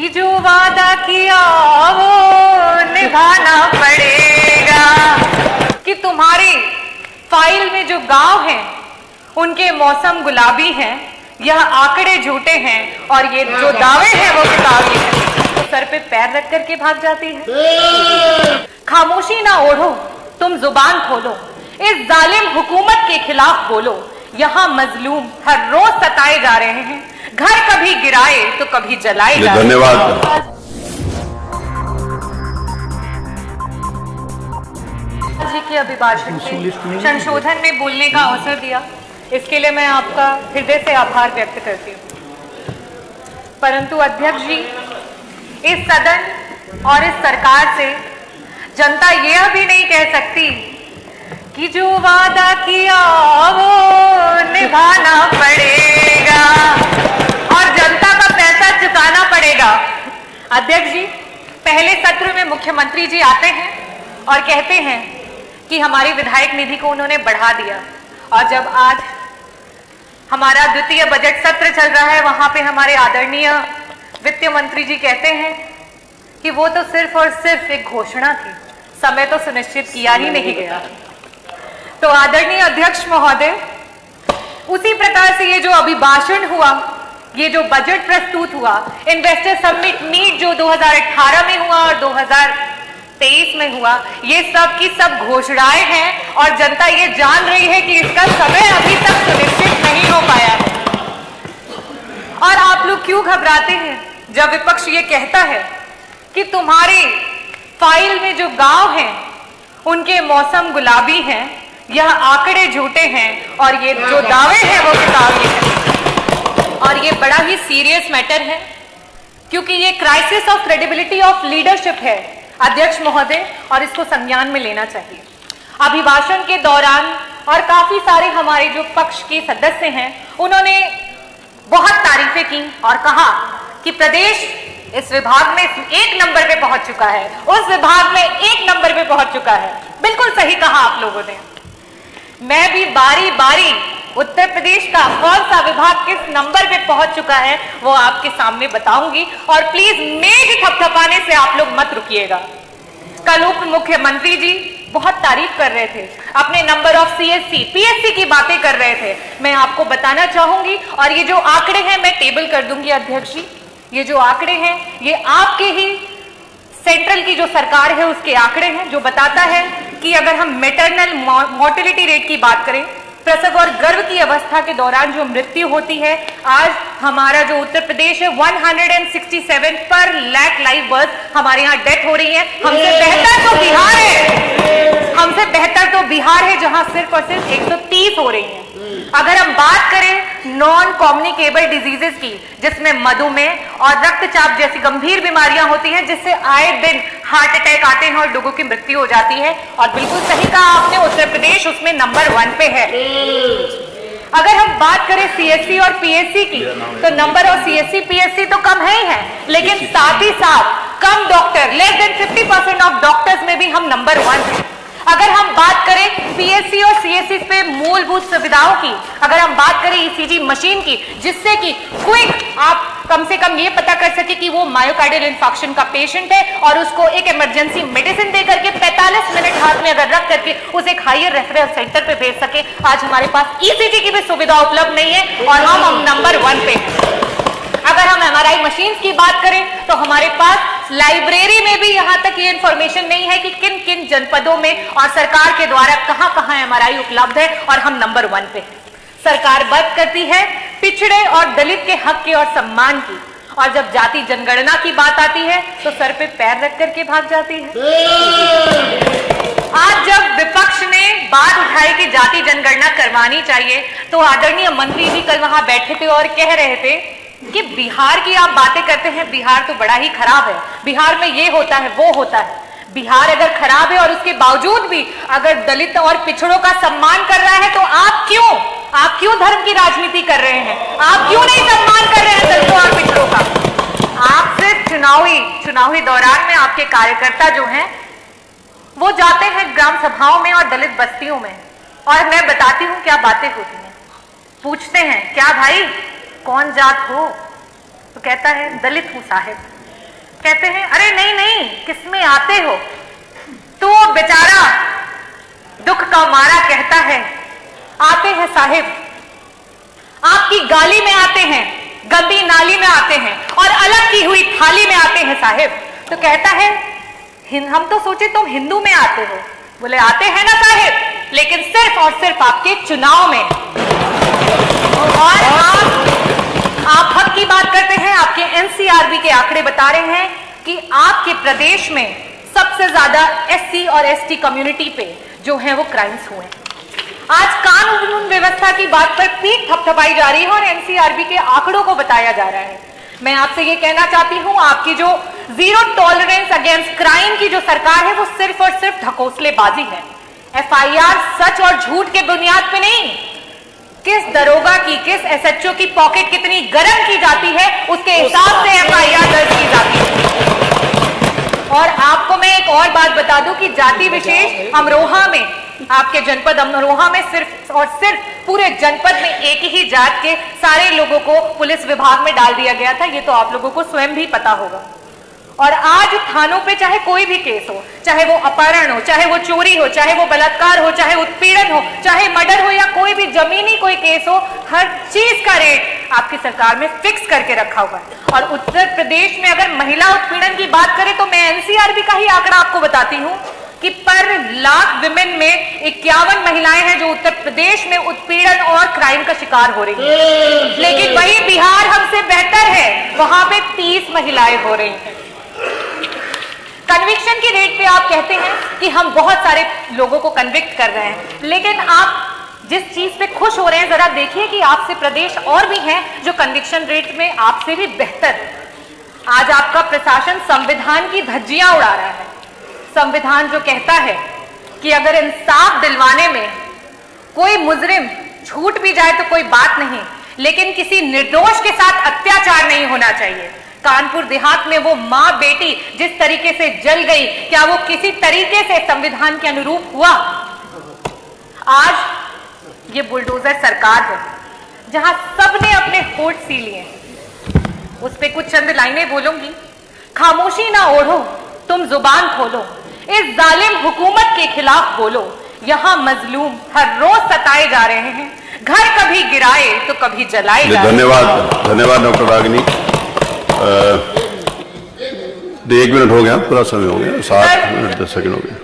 कि जो वादा किया वो निभाना पड़ेगा, कि तुम्हारी फाइल में जो गांव हैं उनके मौसम गुलाबी हैं, यह आंकड़े झूठे हैं और ये जो दावे हैं वो किताबी हैं। तो सर पे पैर रख करके भाग जाती है। खामोशी ना ओढ़ो, तुम जुबान खोलो, इस जालिम हुकूमत के खिलाफ बोलो। यहाँ मजलूम हर रोज सताए जा रहे हैं, घर कभी गिराए तो कभी जलाए जा रहे हैं। धन्यवाद। जी के अभिभाषण से संशोधन में बोलने का अवसर दिया, इसके लिए मैं आपका हृदय से आभार व्यक्त करती हूँ। परंतु अध्यक्ष जी, इस सदन और इस सरकार से जनता यह भी नहीं कह सकती कि जो वादा किया वो निभाना पड़ेगा और जनता का पैसा चुकाना पड़ेगा। अध्यक्ष जी, पहले सत्र में मुख्यमंत्री जी आते हैं और कहते हैं कि हमारी विधायक निधि को उन्होंने बढ़ा दिया, और जब आज हमारा द्वितीय बजट सत्र चल रहा है वहां पे हमारे आदरणीय वित्त मंत्री जी कहते हैं कि वो तो सिर्फ और सिर्फ एक घोषणा थी, समय तो सुनिश्चित किया ही नहीं गया। तो आदरणीय अध्यक्ष महोदय, उसी प्रकार से ये जो अभिभाषण हुआ, ये जो बजट प्रस्तुत हुआ, इन्वेस्टर समिट मीट जो 2018 में हुआ और 2023 में हुआ, ये सब की सब घोषणाएं हैं और जनता ये जान रही है कि इसका समय अभी तक सुनिश्चित नहीं हो पाया है। और आप लोग क्यों घबराते हैं जब विपक्ष ये कहता है कि तुम्हारी फाइल में जो गांव हैं उनके मौसम गुलाबी हैं, यह आंकड़े झूठे हैं और ये जो दावे हैं वो किताबी हैं। और ये बड़ा ही सीरियस मैटर है, क्योंकि ये crisis of credibility of leadership है अध्यक्ष महोदय, और इसको संज्ञान में लेना चाहिए। अभिभाषण के दौरान और काफी सारे हमारे जो पक्ष के सदस्य हैं उन्होंने बहुत तारीफें की और कहा कि प्रदेश इस विभाग में 1 नंबर पे पहुंच चुका है, उस विभाग में 1 नंबर पे पहुंच चुका है। बिल्कुल सही कहा आप लोगों ने। मैं भी बारी बारी उत्तर प्रदेश का कौन सा विभाग किस नंबर पे पहुंच चुका है वो आपके सामने बताऊंगी, और प्लीज मेज थपथपाने से आप लोग मत रुकिएगा। कल उप मुख्यमंत्री जी बहुत तारीफ कर रहे थे, अपने नंबर ऑफ सीएससी पीएससी की बातें कर रहे थे। मैं आपको बताना चाहूंगी, और ये जो आंकड़े हैं मैं टेबल कर दूंगी अध्यक्ष जी, ये जो आंकड़े हैं ये आपके ही सेंट्रल की जो सरकार है उसके आंकड़े हैं, जो बताता है कि अगर हम मैटरनल मोर्टेलिटी रेट की बात करें, प्रसव और गर्भ की अवस्था के दौरान जो मृत्यु होती है, आज हमारा जो उत्तर प्रदेश है 167 पर लाख लाइव बर्थ हमारे यहाँ डेथ हो रही है। हमसे बेहतर तो बिहार है, हमसे बेहतर तो बिहार है जहां सिर्फ और सिर्फ 130 हो रही हैं। अगर हम बात करें नॉन कम्युनिकेबल डिजीजेस की, जिसमें मधुमेह और रक्तचाप जैसी गंभीर बीमारियां होती हैं, जिससे आए दिन हार्ट अटैक आते हैं और लोगों की मृत्यु हो जाती है, और बिल्कुल सही कहा आपने, उत्तर प्रदेश उसमें नंबर 1 पे है। अगर हम बात करें सीएससी और पीएससी की, तो नंबर और सीएससी पीएससी तो कम है ही है, लेकिन साथ ही साथ कम doctor, less than 50% of doctors में भी हम नंबर 1 हैं। अगर हम बात करें पीएससी और सीएससी पे मूलभूत सुविधाओं की, अगर हम बात करें ईसीजी मशीन की, जिससे कि क्विक आप कम से कम ये पता कर सके कि वो मायोकार्डियल इंफार्क्शन का पेशेंट है, और उसको एक इमरजेंसी मेडिसिन दे करके 45 मिनट हाथ में अगर रख करके उसे एक हायर रेफरल सेंटर पे भेज सके, आज हमारे पास ईसीजी की भी सुविधा उपलब्ध नहीं है और हम नंबर 1 पे। अगर हम एमआरआई मशीन्स की बात करें तो हमारे पास लाइब्रेरी में भी यहां तक ये इंफॉर्मेशन नहीं है कि किन किन जनपदों में और सरकार के द्वारा कहां कहां एमआरआई उपलब्ध है, और हम नंबर 1 पे हैं। सरकार बात करती है पिछड़े और दलित के हक की और सम्मान की, और जब जाति जनगणना की बात आती है तो सर पे पैर रख करके भाग जाती है। आज जब विपक्ष ने बात उठाई कि जाति जनगणना करवानी चाहिए, तो आदरणीय मंत्री जी कल वहां बैठे थे और कह रहे थे कि बिहार की आप बातें करते हैं, बिहार तो बड़ा ही खराब है, बिहार में ये होता है वो होता है। बिहार अगर खराब है और उसके बावजूद भी अगर दलित और पिछड़ों का सम्मान कर रहा है, तो आप क्यों धर्म की राजनीति कर रहे हैं? आप क्यों नहीं सम्मान कर रहे हैं दलितों और पिछड़ों का? आप सिर्फ चुनावी दौरान में आपके कार्यकर्ता जो हैं वो जाते हैं ग्राम सभाओं में और दलित बस्तियों में, और मैं बताती हूँ क्या बातें होती हैं। पूछते हैं क्या भाई कौन जात हो, तो कहता है दलित हूं साहब। कहते हैं अरे नहीं नहीं किसमें आते हो, तो वो बेचारा दुख का मारा कहता है आते हैं साहिब, आपकी गाली में आते हैं, गंदी नाली में आते हैं और अलग की हुई थाली में आते हैं साहिब। तो कहता है हम तो सोचे तुम हिंदू में आते हो। बोले आते हैं ना साहिब, लेकिन सिर्फ और सिर्फ आपके चुनाव में। और आप हक की बात करते हैं, आपके एनसीआरबी के आंकड़े बता रहे हैं कि आपके प्रदेश में सबसे ज्यादा एससी और एसटी कम्युनिटी पे जो है वो क्राइम्स हुए हैं। आज कानून व्यवस्था की बात पर पीठ थपथपाई जा रही है और एनसीआरबी के आंकड़ों को बताया जा रहा है। मैं आपसे ये कहना चाहती हूं, आपकी जो जीरो टॉलरेंस अगेंस्ट क्राइम की जो सरकार है वो सिर्फ और सिर्फ ढकोसलेबाजी है। एफआईआर सच और झूठ के बुनियाद पे नहीं, किस दरोगा की, किस एसएचओ की पॉकेट कितनी गर्म की जाती है उसके हिसाब से एफआईआर दर्ज की जाती है। और आपको मैं एक और बात बता दूं कि जाति विशेष अमरोहा में, आपके जनपद अमरोहा में सिर्फ और सिर्फ पूरे जनपद में एक ही जात के सारे लोगों को पुलिस विभाग में डाल दिया गया था। ये तो आप लोगों को स्वयं भी पता होगा। और आज थानों पे चाहे कोई भी केस हो, चाहे वो अपहरण हो, चाहे वो चोरी हो, चाहे वो बलात्कार हो, चाहे उत्पीड़न हो, चाहे मर्डर हो या कोई भी जमीनी कोई केस हो, हर चीज का रेट आपकी सरकार में फिक्स करके रखा हुआ है। और उत्तर प्रदेश में अगर महिला उत्पीड़न की बात करें तो मैं एनसीआरबी का ही आंकड़ा आपको बताती हूं कि पर लाख विमेन में 51 महिलाएं हैं जो उत्तर प्रदेश में उत्पीड़न और क्राइम का शिकार हो रही हैं। लेकिन वही बिहार हमसे बेहतर है, वहां पे 30 महिलाएं हो रही हैं। कन्विक्शन की रेट पे आप कहते हैं कि हम बहुत सारे लोगों को कन्विक्ट कर रहे हैं, लेकिन आप जिस चीज पे खुश हो रहे हैं जरा देखिए कि आपसे प्रदेश और भी हैं जो कन्विक्शन रेट में आपसे भी बेहतर है। आज आपका प्रशासन संविधान की धज्जियां उड़ा रहा है। संविधान जो कहता है कि अगर इंसाफ दिलवाने में कोई मुजरिम छूट भी जाए तो कोई बात नहीं, लेकिन किसी निर्दोष के साथ अत्याचार नहीं होना चाहिए। कानपुर देहात में वो मां बेटी जिस तरीके से जल गई, क्या वो किसी तरीके से संविधान के अनुरूप हुआ? आज ये बुलडोजर सरकार है जहां सबने अपने होठ सी लिए, उस पे कुछ चंद लाइनें बोलूंगी। खामोशी ना ओढ़ो, तुम जुबान खोलो, इस जालिम हुकूमत के खिलाफ बोलो। यहां मजलूम हर रोज सताए जा रहे हैं, घर कभी गिराए तो कभी जलाए जा रहे हैं। धन्यवाद डॉक्टर रागिनी। 1 मिनट हो गया, पूरा समय हो गया, 7 मिनट 10 सेकंड हो गया।